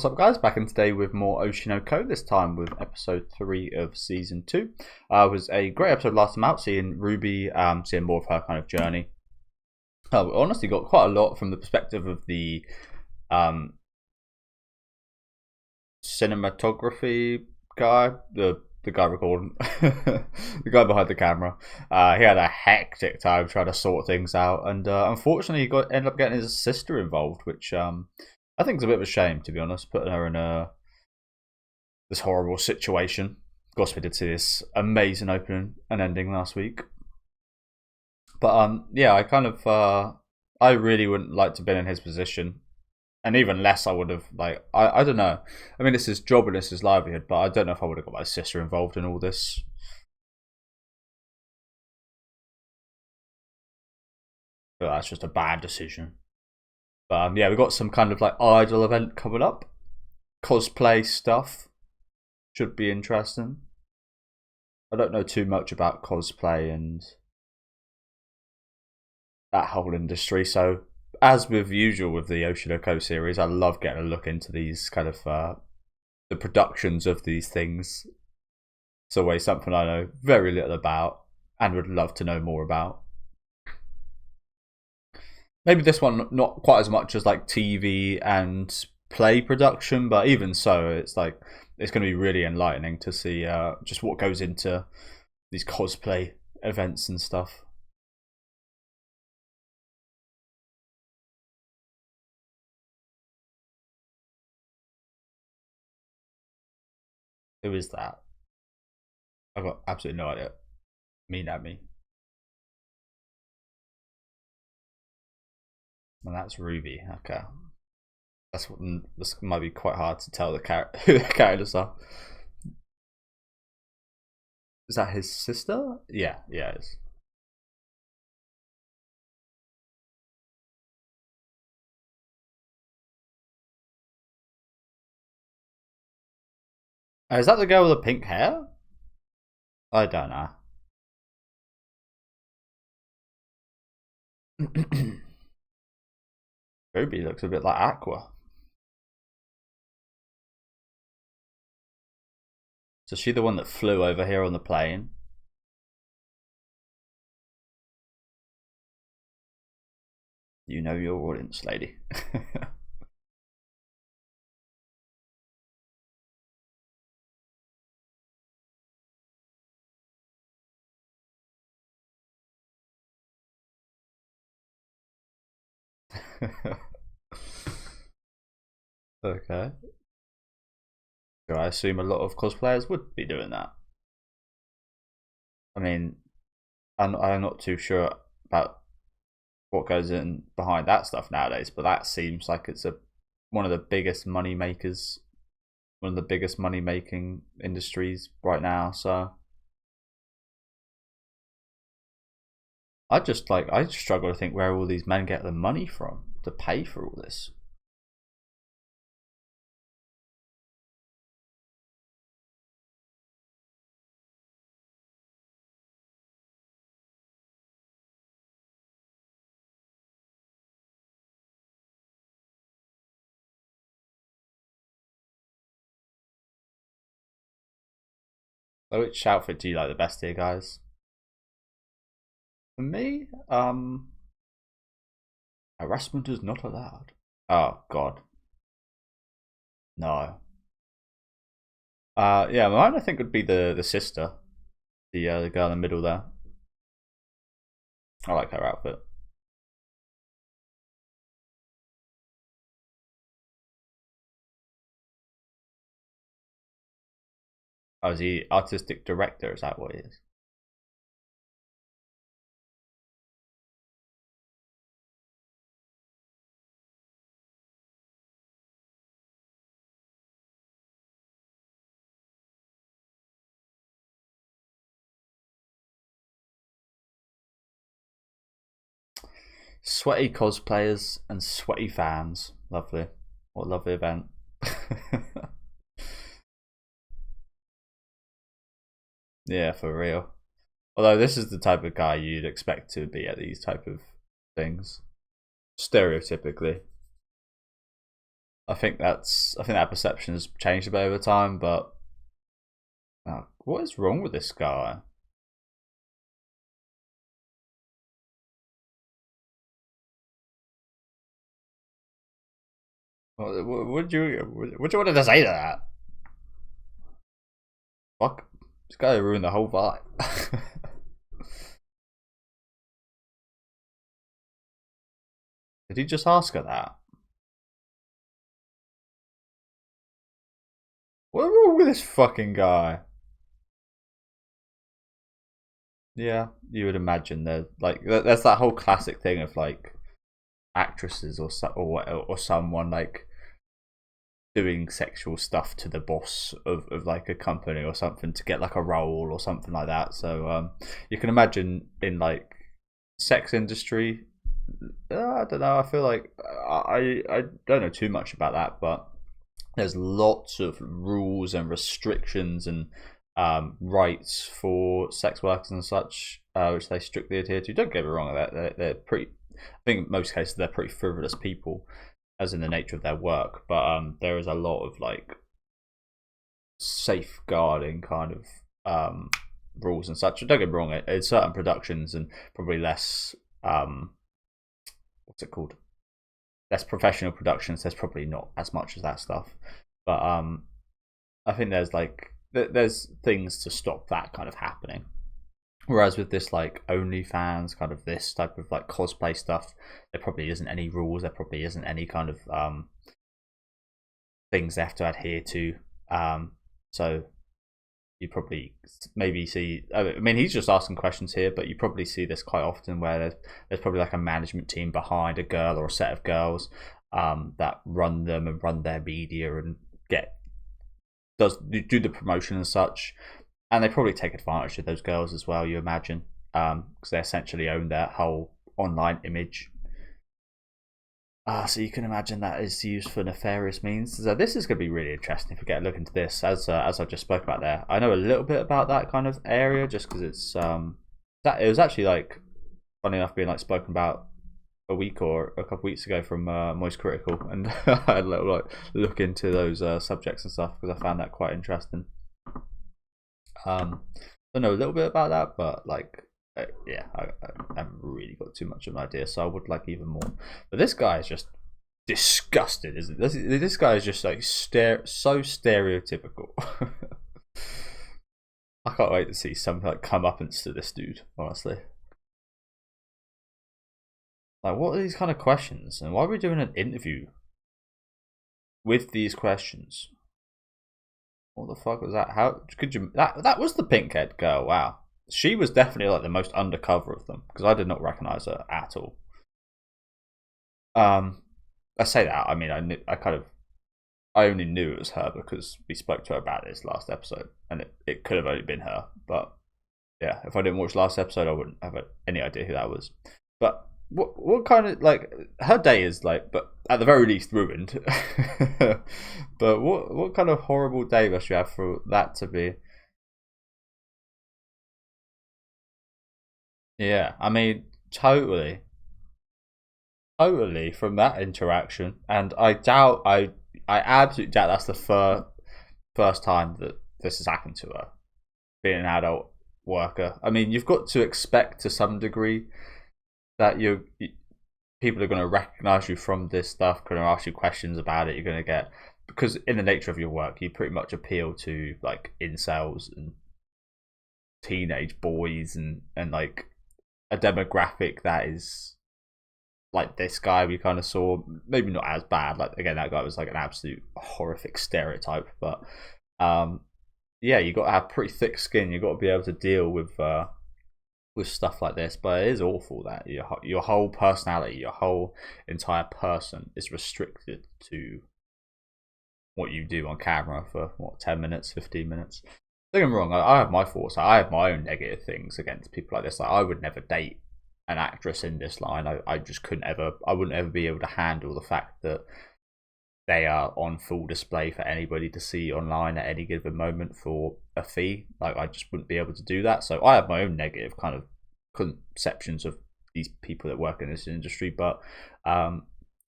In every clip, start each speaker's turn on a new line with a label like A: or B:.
A: What's up, guys? Back in today with more Oshi no Ko, this time with episode 3 of season 2. It was a great episode last time out, seeing Ruby, seeing more of her kind of journey. We honestly got quite a lot from the perspective of the cinematography guy, the guy recording, the guy behind the camera. He had a hectic time trying to sort things out, and unfortunately, he ended up getting his sister involved, which I think it's a bit of a shame, to be honest, putting her in this horrible situation. Of course, we did see this amazing opening and ending last week. But yeah, I really wouldn't like to have been in his position, and even less I would have, I don't know. I mean, this is job and this is livelihood, but I don't know if I would have got my sister involved in all this. But that's just a bad decision. But yeah, we've got some kind of idol event coming up. Cosplay stuff should be interesting. I don't know too much about cosplay and that whole industry, so as with usual with the Oshi no Ko series, I love getting a look into these kind of the productions of these things. It's always something I know very little about and would love to know more about. Maybe this one not quite as much as like TV and play production, but even so, it's going to be really enlightening to see just what goes into these cosplay events and stuff. Who is that? I've got absolutely no idea. At me. And that's Ruby. Okay. This might be quite hard to tell who the characters are. Is that his sister? Yeah, it is. Is that the girl with the pink hair? I don't know. Ruby looks a bit like Aqua. So she the one that flew over here on the plane? You know your audience, lady. Okay. So I assume a lot of cosplayers would be doing that. I mean, I'm not too sure about what goes in behind that stuff nowadays, but that seems like it's one of the biggest money makers, one of the biggest money making industries right now. So I struggle to think where all these men get the money from to pay for all this. So which outfit do you like the best here, guys? For me, harassment is not allowed. Oh God, no. Yeah, mine I think would be the sister, the girl in the middle there. I like her outfit. Oh, is he artistic director? Is that what he is? Sweaty cosplayers and sweaty fans. Lovely. What a lovely event. Yeah, for real. Although this is the type of guy you'd expect to be at these type of things, stereotypically. I think that perception has changed a bit over time. But what is wrong with this guy? What would you want to say to that? Fuck, this guy ruined the whole vibe. Did he just ask her that? What's wrong with this fucking guy? Yeah, you would imagine there's like there's that whole classic thing of like actresses or someone like doing sexual stuff to the boss of like a company or something to get like a role or something like that. So you can imagine in like sex industry. I don't know. I feel like I don't know too much about that, but there's lots of rules and restrictions and rights for sex workers and such, which they strictly adhere to. Don't get me wrong, they're pretty. I think in most cases they're pretty frivolous people, as in the nature of their work. But there is a lot of like safeguarding kind of rules and such. Don't get me wrong, in certain productions and probably less what's it called? Less professional productions. There's probably not as much as that stuff, but I think there's things to stop that kind of happening. Whereas with this like OnlyFans kind of this type of like cosplay stuff, there probably isn't any rules. There probably isn't any kind of things they have to adhere to. So you probably maybe see. I mean, he's just asking questions here, but you probably see this quite often where there's probably like a management team behind a girl or a set of girls that run them and run their media and do the promotion and such, and they probably take advantage of those girls as well. You imagine, because they essentially own their whole online image. So you can imagine that is used for nefarious means. So this is going to be really interesting if we get a look into this. As I just spoke about there, I know a little bit about that kind of area just because it's that it was actually like funny enough being like spoken about a week or a couple weeks ago from Moist Critical, and I had a little like look into those subjects and stuff because I found that quite interesting. I know a little bit about that, but like yeah, I haven't really got too much of an idea, so I would like even more. But this guy is just disgusted, isn't it? This guy is just like so stereotypical. I can't wait to see something like come up to this dude, honestly. Like, what are these kind of questions, and why are we doing an interview with these questions? What the fuck was that? How could you? That was the pink head girl. Wow, she was definitely like the most undercover of them because I did not recognize her at all. I say that. I mean, I only knew it was her because we spoke to her about this last episode, and it could have only been her. But yeah, if I didn't watch last episode, I wouldn't have any idea who that was. But what kind of like her day is like, but at the very least ruined. But what kind of horrible day must you have for that to be? Yeah, I mean, totally from that interaction, and I absolutely doubt that's the first time that this has happened to her, being an adult worker. I mean, you've got to expect to some degree that people are going to recognize you from this stuff, going to ask you questions about it. You're going to get, because in the nature of your work, you pretty much appeal to like incels and teenage boys and like a demographic that is like this guy we kind of saw, maybe not as bad. Like again, that guy was like an absolute horrific stereotype, but yeah, you got to have pretty thick skin. You got to be able to deal with stuff like this. But it is awful that your whole personality, your whole entire person is restricted to what you do on camera for what 10 minutes, 15 minutes. Don't get me wrong, I have my thoughts. I have my own negative things against people like this. Like I would never date an actress in this line. I just couldn't ever. I wouldn't ever be able to handle the fact that they are on full display for anybody to see online at any given moment for a fee. Like I just wouldn't be able to do that. So I have my own negative kind of conceptions of these people that work in this industry. But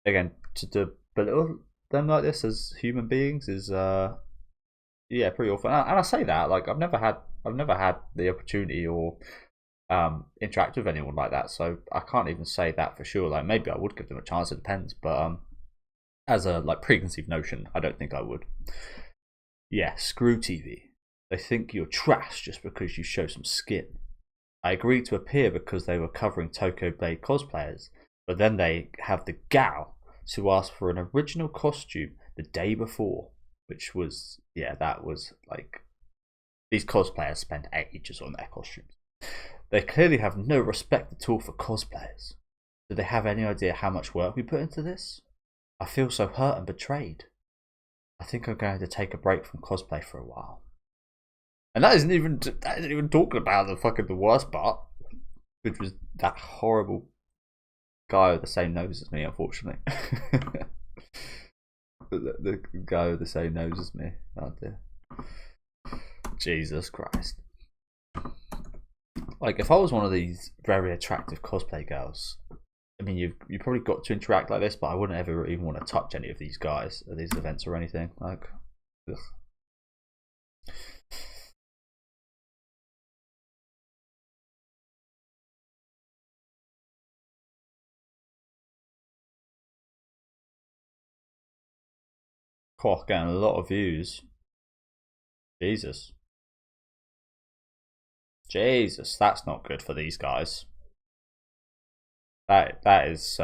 A: again, to belittle them like this as human beings is yeah, pretty awful. And I say that like I've never had the opportunity or interact with anyone like that, so I can't even say that for sure. Like maybe I would give them a chance, it depends, but as a like preconceived notion, I don't think I would. Yeah, screw TV. They think you're trash just because you show some skin. I agreed to appear because they were covering Tokyo Blade cosplayers, but then they have the gall to ask for an original costume the day before, which was, yeah, that was like, these cosplayers spend ages on their costumes. They clearly have no respect at all for cosplayers. Do they have any idea how much work we put into this? I feel so hurt and betrayed. I think I'm going to take a break from cosplay for a while. And that isn't even talking about the worst part, which was that horrible guy with the same nose as me, unfortunately. the guy with the same nose as me. Oh dear. Jesus Christ. Like, if I was one of these very attractive cosplay girls, I mean, you've probably got to interact like this, but I wouldn't ever even want to touch any of these guys at these events or anything. Like, ugh. Koch getting a lot of views. Jesus. Jesus, that's not good for these guys. That is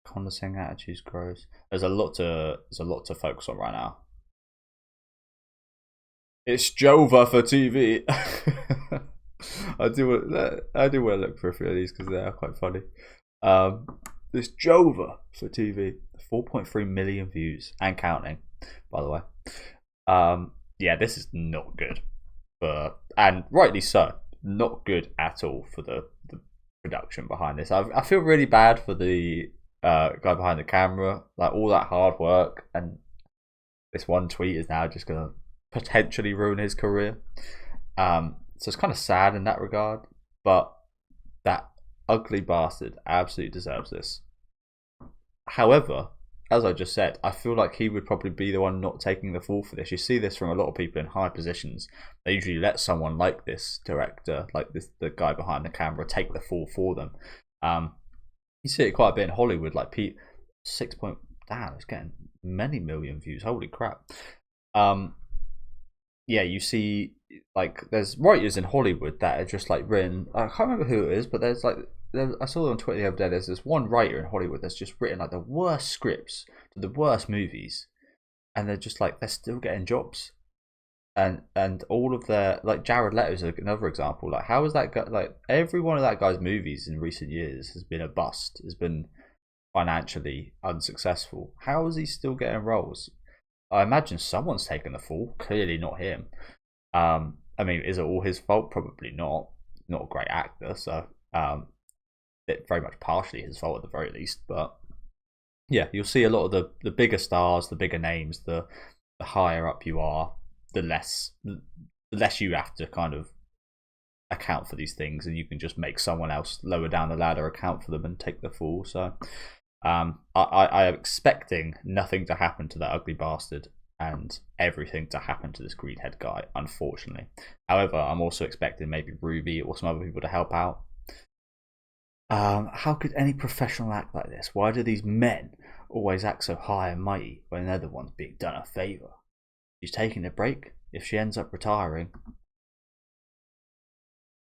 A: condescending attitudes grows. There's a lot to focus on right now. It's Jova for TV. I do want to look for a few of these because they are quite funny. It's Jova for TV. 4.3 million views and counting, by the way. Yeah, this is not good. And rightly so. Not good at all for the production behind this. I feel really bad for the guy behind the camera. Like, all that hard work, and this one tweet is now just going to potentially ruin his career. So it's kind of sad in that regard. But that ugly bastard absolutely deserves this. However, as I just said, I feel like he would probably be the one not taking the fall for this. You see this from a lot of people in high positions. They usually let someone like this director, like the guy behind the camera, take the fall for them. You see it quite a bit in Hollywood. Like Pete, 6 point, damn, it's getting many million views. Holy crap! Yeah, you see, like, there's writers in Hollywood that are just like written. I can't remember who it is, but there's like. I saw on Twitter the other day. There's this one writer in Hollywood that's just written like the worst scripts to the worst movies, and they're just like, they're still getting jobs, and all of their, like, Jared Leto's another example. Like, how is that guy? Like, every one of that guy's movies in recent years has been a bust, has been financially unsuccessful. How is he still getting roles? I imagine someone's taken the fall. Clearly not him. I mean, is it all his fault? Probably not. Not a great actor, so it very much partially his fault at the very least. But yeah, you'll see a lot of the bigger stars, the bigger names, the higher up you are, the less you have to kind of account for these things, and you can just make someone else lower down the ladder account for them and take the fall. So I am expecting nothing to happen to that ugly bastard and everything to happen to this greenhead guy, unfortunately. However, I'm also expecting maybe Ruby or some other people to help out. How could any professional act like this? Why do these men always act so high and mighty when they're the ones being done a favour? She's taking a break. If she ends up retiring...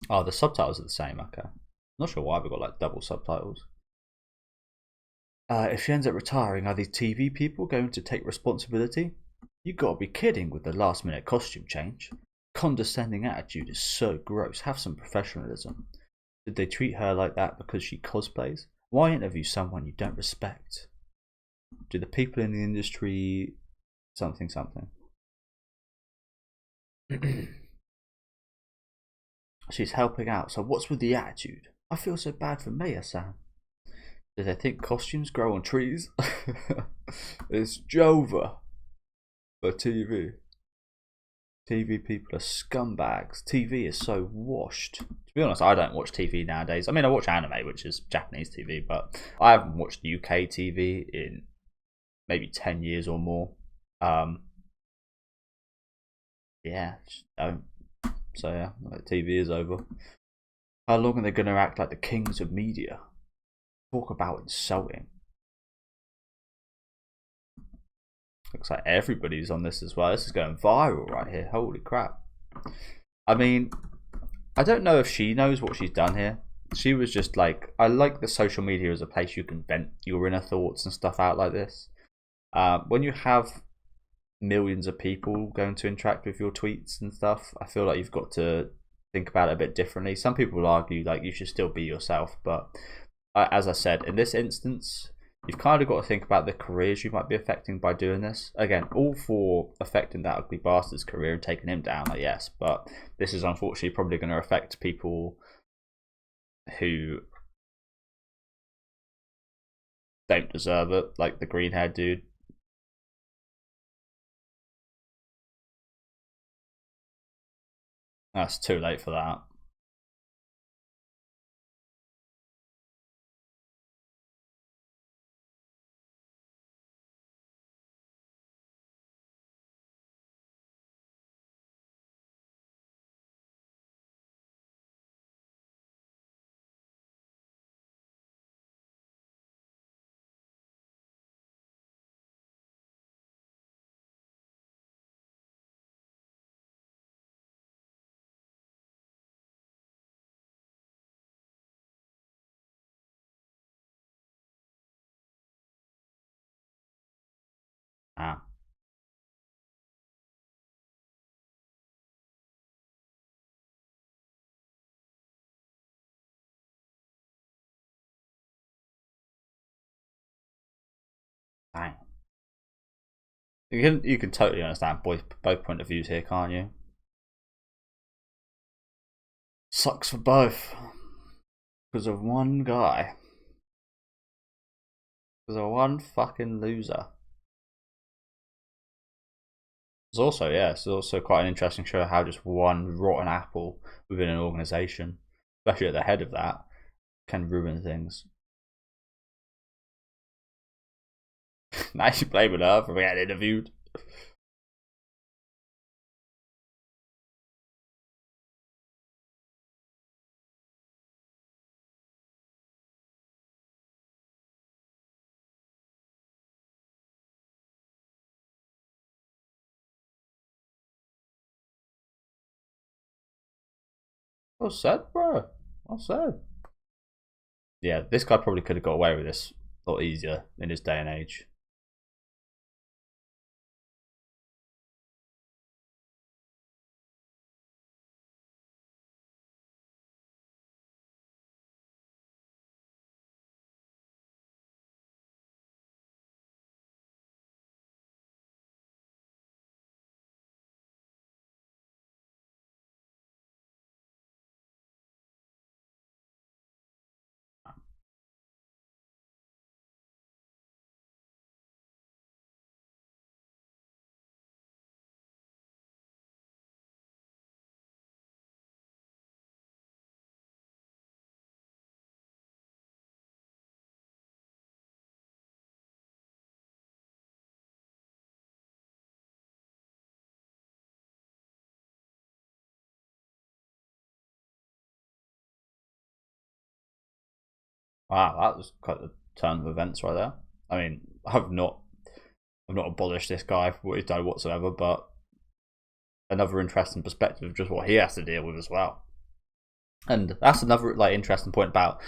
A: Oh, the subtitles are the same, okay. Not sure why we've got like double subtitles. If she ends up retiring, are these TV people going to take responsibility? You gotta be kidding with the last minute costume change. Condescending attitude is so gross. Have some professionalism. Did they treat her like that because she cosplays? Why interview someone you don't respect? Do the people in the industry something? She's helping out, so what's with the attitude? I feel so bad for Maya-san. Do they think costumes grow on trees? It's Jova for TV. TV people are scumbags. TV is so washed. To be honest, I don't watch TV nowadays. I mean, I watch anime, which is Japanese TV, but I haven't watched UK TV in maybe 10 years or more. Um, yeah, just don't. So yeah, like TV is over. How long are they going to act like the kings of media? Talk about insulting. Looks like everybody's on this as well. This is going viral right here. Holy crap. I mean, I don't know if she knows what she's done here. She was just like, I like that social media is a place you can vent your inner thoughts and stuff out like this. When you have millions of people going to interact with your tweets and stuff, I feel like you've got to think about it a bit differently. Some people will argue like you should still be yourself, but as I said, in this instance, you've kind of got to think about the careers you might be affecting by doing this. Again, all for affecting that ugly bastard's career and taking him down, like, yes, but this is unfortunately probably going to affect people who don't deserve it, like the green haired dude. That's too late for that. Ah, dang. You can totally understand both point of views here, can't you? Sucks for both because of one guy, because of one fucking loser. It's also quite an interesting show how just one rotten apple within an organization, especially at the head of that, can ruin things. Now you blaming her for being interviewed. Well said, bro. Well said. Yeah, this guy probably could have got away with this a lot easier in his day and age. Wow, that was quite a turn of events right there. I mean, I've not abolished this guy for what he's done whatsoever, but another interesting perspective of just what he has to deal with as well. And that's another like interesting point about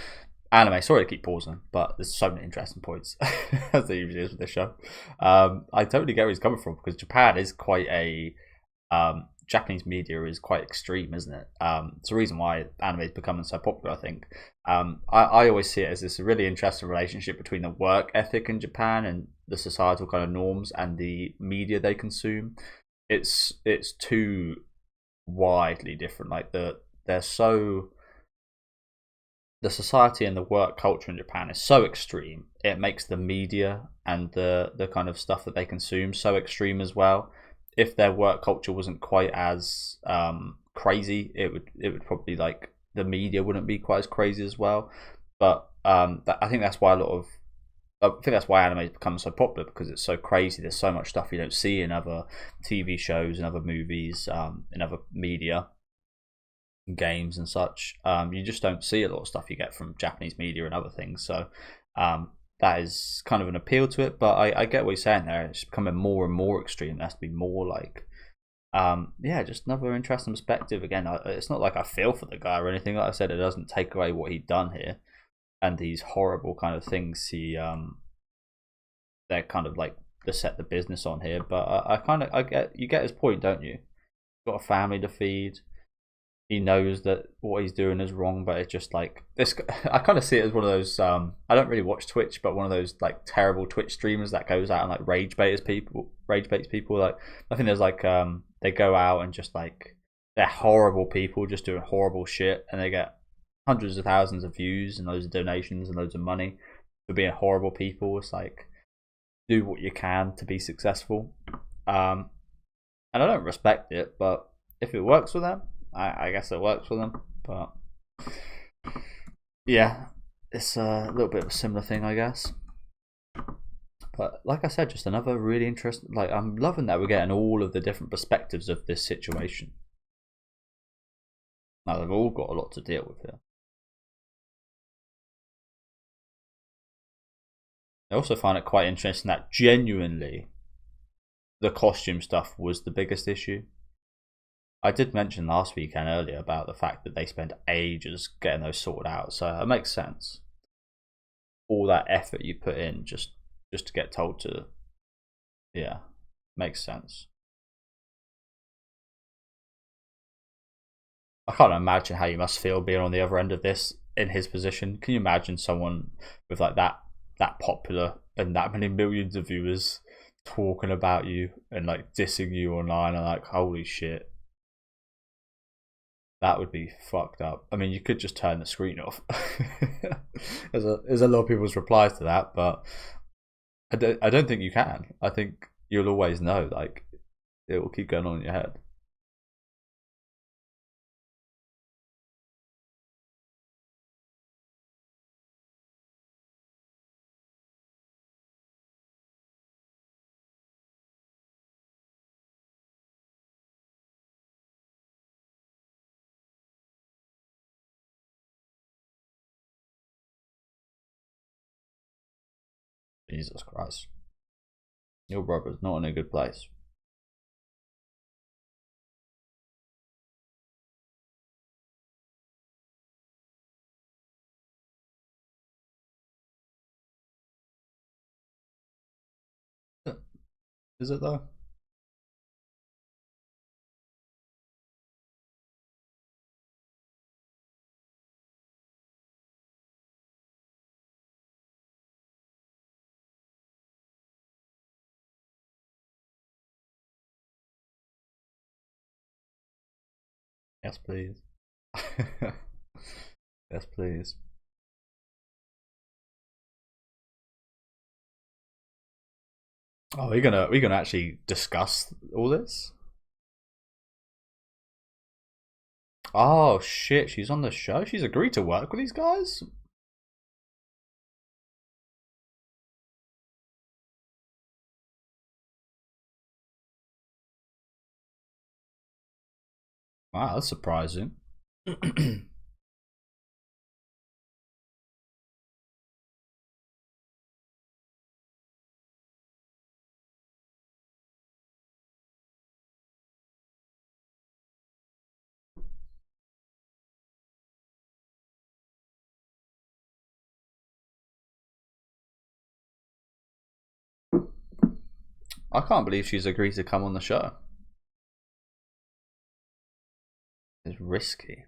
A: anime. Sorry to keep pausing, but there's so many interesting points as there usually is with this show. I totally get where he's coming from because Japan is quite a Japanese media is quite extreme, isn't it? It's the reason why anime is becoming so popular. I think I always see it as this really interesting relationship between the work ethic in Japan and the societal kind of norms and the media they consume. It's too widely different. Like they're so the society and the work culture in Japan is so extreme. It makes the media and the kind of stuff that they consume so extreme as well. If their work culture wasn't quite as crazy, it would probably like the media wouldn't be quite as crazy as well. But I think that's why a lot of I think that's why anime has become so popular, because it's so crazy. There's so much stuff you don't see in other TV shows and other movies, in other media, games and such. You just don't see a lot of stuff you get from Japanese media and other things. So that is kind of an appeal to it. But I get what you're saying there. It's becoming more and more extreme. There has to be more like, yeah, just another interesting perspective. Again, it's not like I feel for the guy or anything. Like I said, it doesn't take away what he'd done here and these horrible kind of things they're kind of like to set the business on here. But I get, you get his point, don't you? Got a family to feed. He knows that what he's doing is wrong, but it's just like this. I kind of see it as one of those. I don't really watch Twitch, but one of those like terrible Twitch streamers that goes out and like rage baits people. Like I think there's like they go out and just like they're horrible people, just doing horrible shit, and they get hundreds of thousands of views and loads of donations and loads of money for being horrible people. It's like do what you can to be successful. And I don't respect it, but if it works for them, I guess it works for them. But yeah, it's a little bit of a similar thing, I guess. But like I said, just another really interesting. Like I'm loving that we're getting all of the different perspectives of this situation. Now they've all got a lot to deal with here. I also find it quite interesting that genuinely the costume stuff was the biggest issue. I did mention last weekend earlier about the fact that they spent ages getting those sorted out, so it makes sense. All that effort you put in just to get told to, yeah, makes sense. I can't imagine how you must feel being on the other end of this in his position. Can you imagine someone with like that popular and that many millions of viewers talking about you and like dissing you online and like holy shit? That would be fucked up. I mean, you could just turn the screen off. There's a lot of people's replies to that, but I don't think you can. I think you'll always know. Like it will keep going on in your head. Jesus Christ, your brother's not in a good place. Is it though? Yes, please. Yes, please. Oh, we're gonna actually discuss all this. Oh shit, she's on the show. She's agreed to work with these guys. Wow, that's surprising. I can't believe she's agreed to come on the show. It's risky.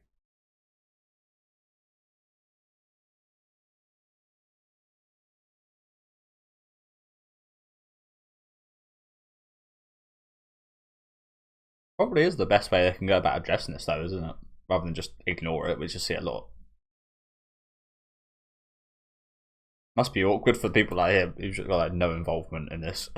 A: Probably is the best way they can go about addressing this, though, isn't it? Rather than just ignore it, we just see a lot. Must be awkward for people like him who've got like no involvement in this.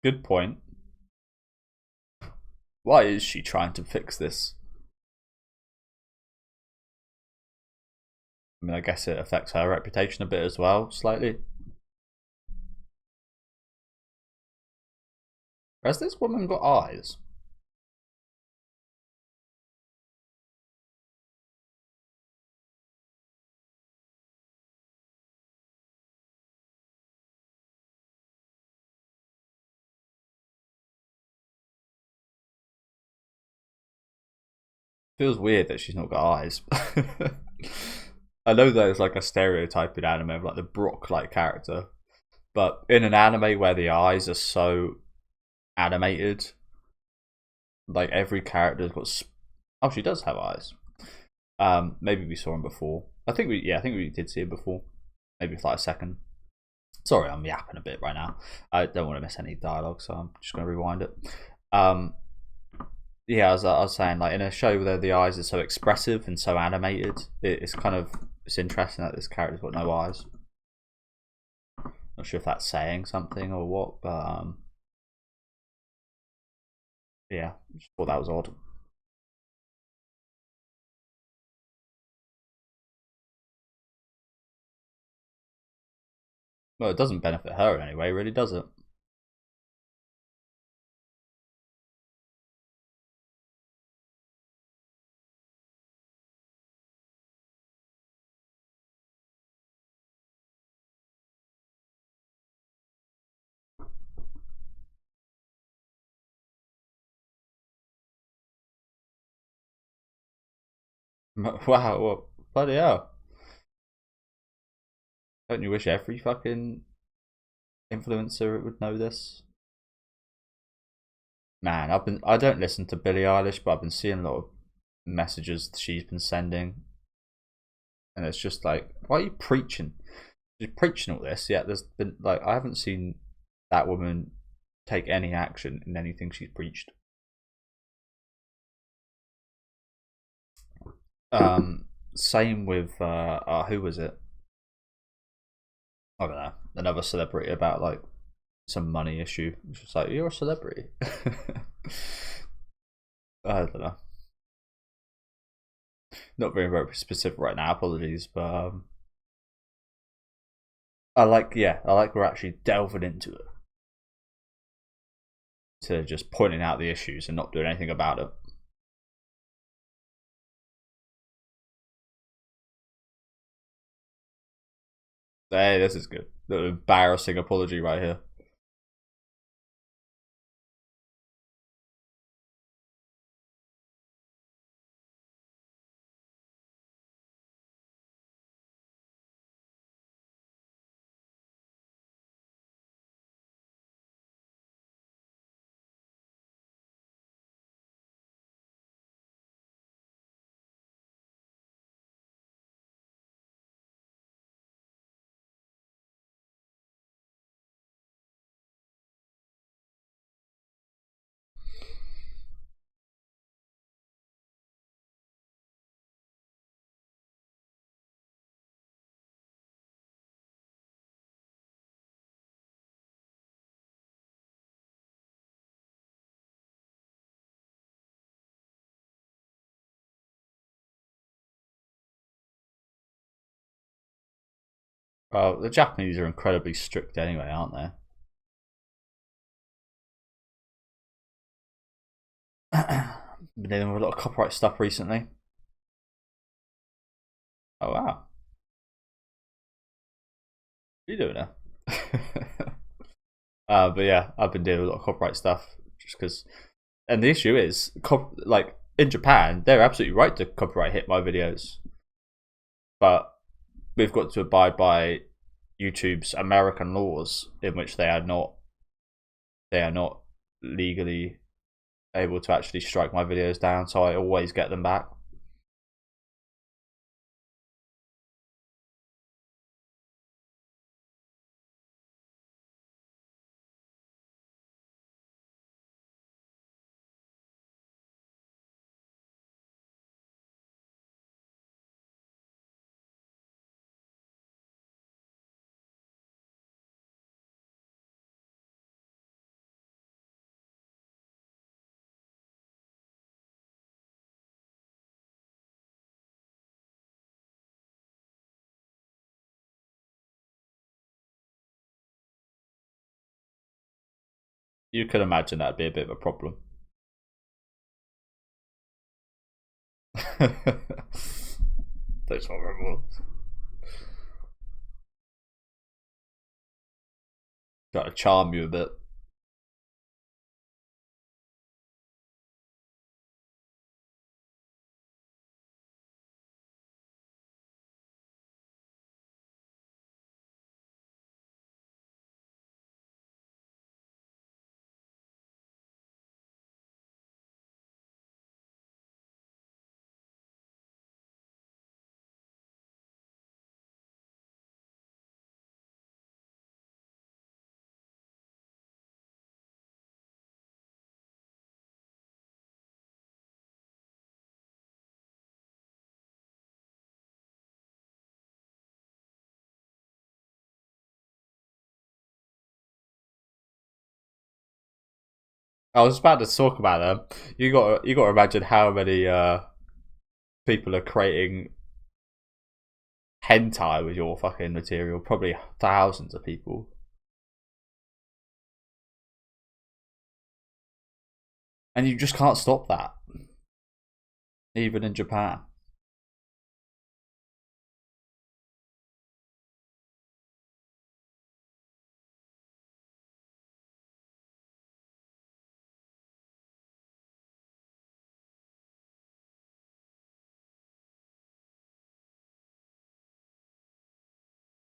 A: Good point. Why is she trying to fix this? I mean, I guess it affects her reputation a bit as well, slightly. Has this woman got eyes? Feels weird that she's not got eyes. I know there's like a stereotype in anime of like the Brock-like character, but in an anime where the eyes are so animated, like every character's got. Oh, she does have eyes. Maybe we saw him before. I think we did see him before. Maybe for like a second. Sorry, I'm yapping a bit right now. I don't want to miss any dialogue, so I'm just going to rewind it. Yeah, I was saying, like in a show where the eyes are so expressive and so animated, it's interesting that this character's got no eyes. Not sure if that's saying something or what, but yeah, just thought that was odd. Well, it doesn't benefit her in any way, really, does it? Wow, what? Bloody hell. Don't you wish every fucking influencer would know this? Man, I don't listen to Billie Eilish, but I've been seeing a lot of messages she's been sending, and it's just like, why are you preaching? You're preaching all this, yet there's been like I haven't seen that woman take any action in anything she's preached. Same with who was it? I don't know, another celebrity about like some money issue. It's just like you're a celebrity. I don't know. Not very specific right now. Apologies, but I like we're actually delving into it to just pointing out the issues and not doing anything about it. Hey, this is good. The embarrassing apology right here. Well, the Japanese are incredibly strict anyway, aren't they? Been dealing with a lot of copyright stuff recently. Oh wow, what are you doing there? But yeah, I've been dealing with a lot of copyright stuff just because. And the issue is, like in Japan, they're absolutely right to copyright hit my videos, but we've got to abide by YouTube's American laws, in which they are not legally able to actually strike my videos down. So I always get them back. You can imagine that'd be a bit of a problem. That's horrible. Try to charm you a bit. I was about to talk about them. You got to imagine how many people are creating hentai with your fucking material. Probably thousands of people. And you just can't stop that. Even in Japan.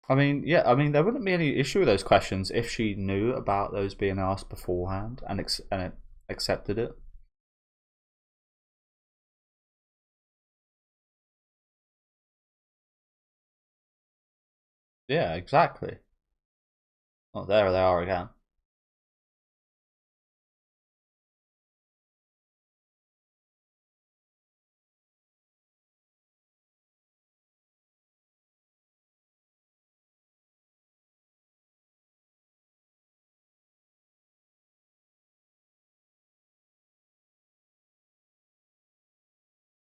A: I mean, yeah, I mean, there wouldn't be any issue with those questions if she knew about those being asked beforehand and accepted it. Yeah, exactly. Oh, there they are again.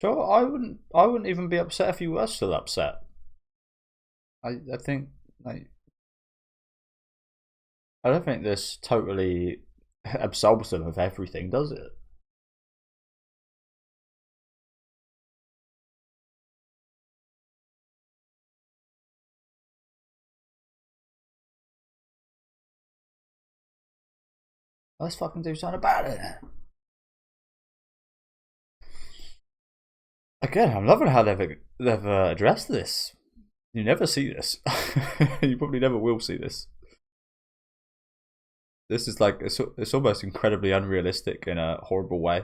A: So I wouldn't even be upset if you were still upset. I think like I don't think this totally absolves them of everything, does it? Let's fucking do something about it. Again, I'm loving how they've addressed this. You never see this. You probably never will see this. This is like it's almost incredibly unrealistic in a horrible way.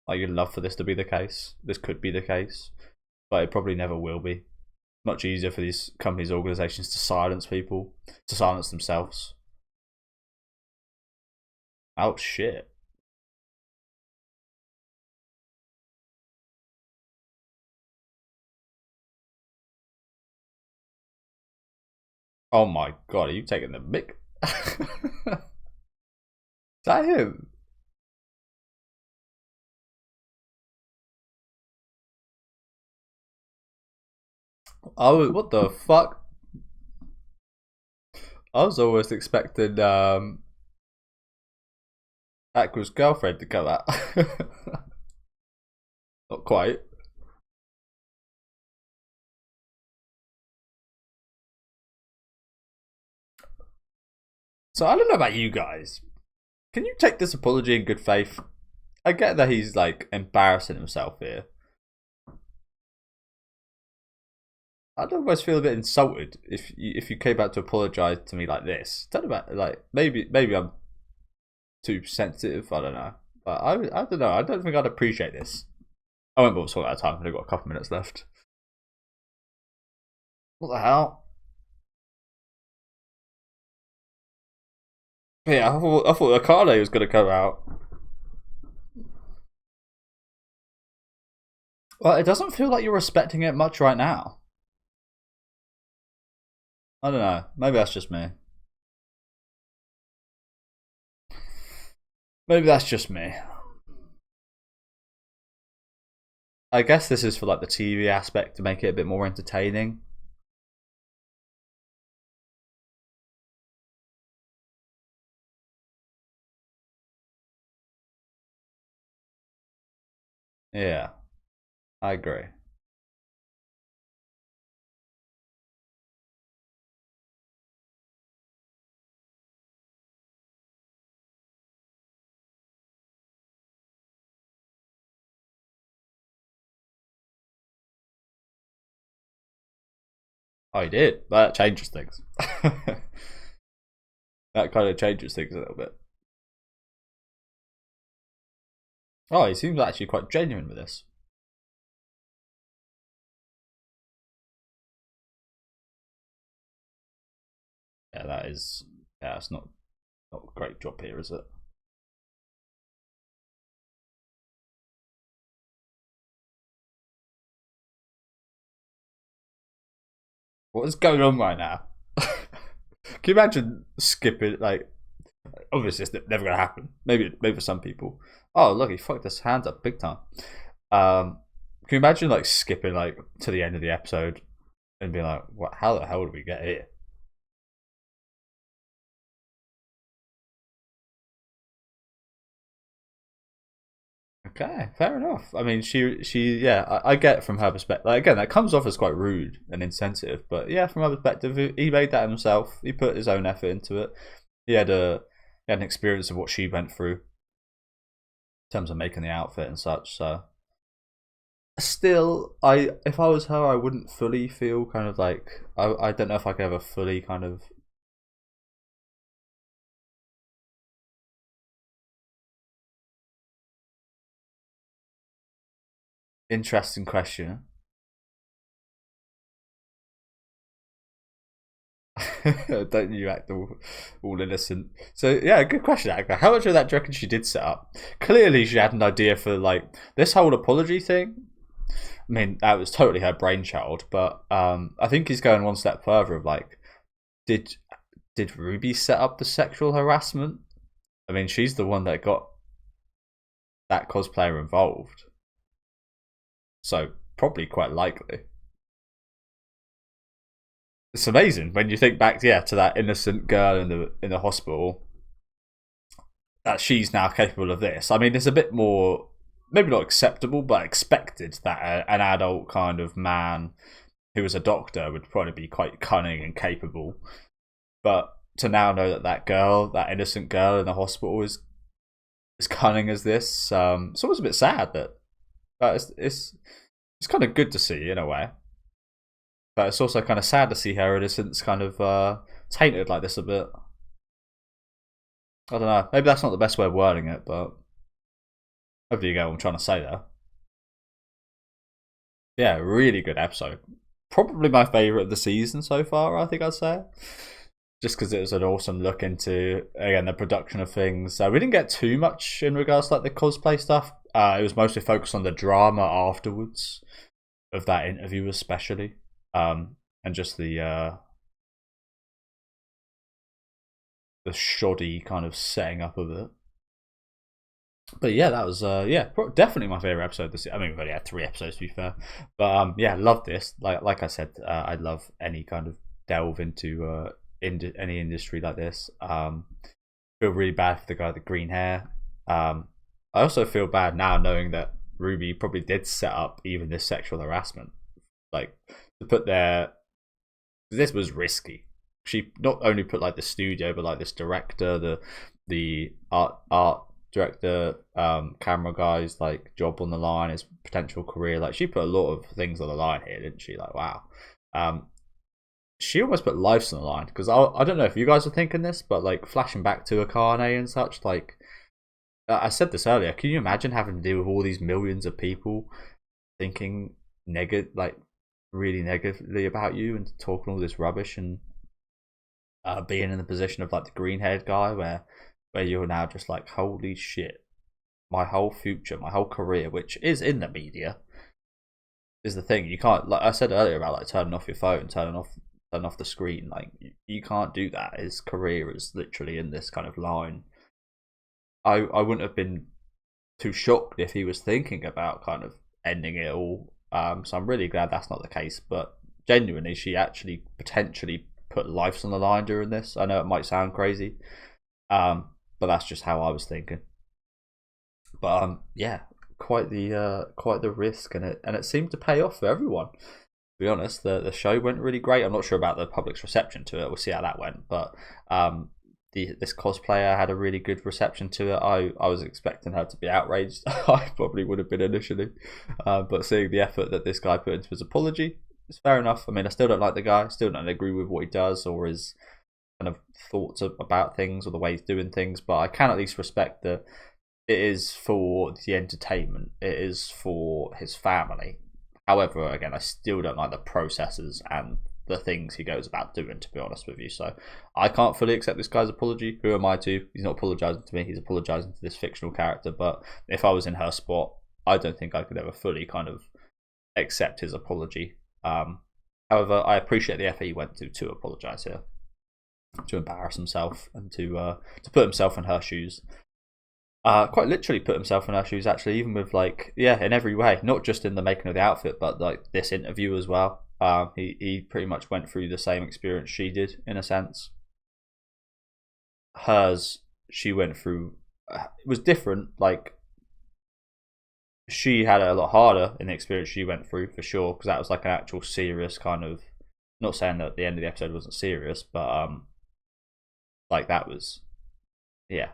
A: Like you'd love for this to be the case. This could be the case, but it probably never will be. Much easier for these companies, organizations to silence people, to silence themselves. Oh shit! Oh my god, are you taking the mic? Is that him? Oh, what the fuck? I was almost expecting Aqua's girlfriend to come out. Not quite. So I don't know about you guys. Can you take this apology in good faith? I get that he's like embarrassing himself here. I'd almost feel a bit insulted if you came out to apologise to me like this. Don't know about like maybe I'm too sensitive. I don't know, but I don't know. I don't think I'd appreciate this. I won't bother talking out of time. I've only got a couple minutes left. What the hell? Yeah, I thought Akane was gonna come out. Well, it doesn't feel like you're respecting it much right now. I don't know. Maybe that's just me. Maybe that's just me. I guess this is for like the TV aspect to make it a bit more entertaining. Yeah, I agree. I did. That changes things. That kind of changes things a little bit. Oh, he seems actually quite genuine with this. Yeah, that is. Yeah, it's not a great job here, is it? What is going on right now? Can you imagine skipping? Like, obviously, it's never gonna happen. Maybe for some people. Oh, look, he fucked his hands up big time. Can you imagine like skipping like to the end of the episode and being like, "What? How the hell did we get here?" Okay, fair enough. I mean, yeah, I get from her perspective. Like, again, that comes off as quite rude and insensitive, but yeah, from her perspective, he made that himself. He put his own effort into it. He had a he had an experience of what she went through in terms of making the outfit and such. So, still, I if I was her, I wouldn't fully feel kind of like I don't know if I could ever fully kind of interesting question. Don't you act all innocent? So yeah, good question, Agna. How much of that do you reckon she did set up? Clearly, she had an idea for like this whole apology thing. I mean, that was totally her brainchild, but I think he's going one step further. Of like, did did Ruby set up the sexual harassment? I mean, she's the one that got that cosplayer involved, so probably quite likely. It's amazing when you think back, yeah, to that innocent girl in the hospital that she's now capable of this. I mean, it's a bit more, maybe not acceptable, but expected that an adult kind of man who was a doctor would probably be quite cunning and capable. But to now know that that girl, that innocent girl in the hospital, is as cunning as this, it's almost a bit sad that it's kind of good to see in a way, but it's also kind of sad to see her innocence kind of tainted like this a bit. I don't know. Maybe that's not the best way of wording it, but hopefully you get what I'm trying to say there. Yeah, really good episode. Probably my favourite of the season so far, I think I'd say. Just because it was an awesome look into, again, the production of things. We didn't get too much in regards to like the cosplay stuff. It was mostly focused on the drama afterwards of that interview, especially. And just the shoddy kind of setting up of it. But yeah, that was yeah, definitely my favorite episode this year. I mean, we've only had 3 episodes to be fair, but yeah, love this. Like I said, I love any kind of delve into any industry like this. Feel really bad for the guy with the green hair. I also feel bad now knowing that Ruby probably did set up even this sexual harassment. Like to put their, this was risky. She not only put like the studio, but like this director, the art director, camera guys, like job on the line, his potential career. Like she put a lot of things on the line here, didn't she? Like wow. She almost put lives on the line because I don't know if you guys are thinking this, but like flashing back to Akane and such, like I said this earlier. Can you imagine having to deal with all these millions of people thinking negative, like really negatively about you and talking all this rubbish and being in the position of like the green haired guy where you're now just like holy shit, my whole future, my whole career, which is in the media, is the thing. You can't, like I said earlier about like turning off your phone, turning off the screen. Like you can't do that. His career is literally in this kind of line. I wouldn't have been too shocked if he was thinking about kind of ending it all. So I'm really glad that's not the case. But genuinely, she actually potentially put lives on the line during this. I know it might sound crazy, but that's just how I was thinking. But yeah, quite the risk, and it seemed to pay off for everyone. To be honest, the show went really great. I'm not sure about the public's reception to it. We'll see how that went, but this cosplayer had a really good reception to it. I was expecting her to be outraged. I probably would have been initially, but seeing the effort that this guy put into his apology, it's fair enough. I mean, I still don't like the guy. Still don't agree with what he does or his kind of thoughts about things or the way he's doing things. But I can at least respect that it is for the entertainment. It is for his family. However, again, I still don't like the processes and the things he goes about doing, to be honest with you. So I can't fully accept this guy's apology. Who am I to? He's not apologising to me. He's apologising to this fictional character. But if I was in her spot, I don't think I could ever fully kind of accept his apology. However, I appreciate the effort he went to apologise here, to embarrass himself and to put himself in her shoes. Quite literally put himself in her shoes, actually, even with in every way, not just in the making of the outfit, but like this interview as well. He pretty much went through the same experience she did, in a sense. Hers, she went through, it was different. Like, she had it a lot harder in the experience she went through, for sure, because that was like an actual serious kind of, not saying that the end of the episode wasn't serious, but like that was, yeah.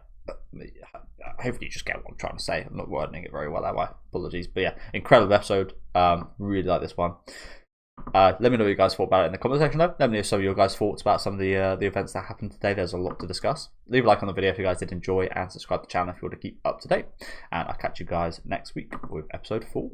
A: Hopefully you just get what I'm trying to say. I'm not wording it very well that way. Apologies. But yeah, incredible episode. Really like this one. Let me know what you guys thought about it in the comment section though. Let me know some of your guys' thoughts about some of the events that happened today. There's a lot to discuss. Leave a like on the video if you guys did enjoy, and subscribe to the channel if you want to keep up to date. And I'll catch you guys next week with episode 4.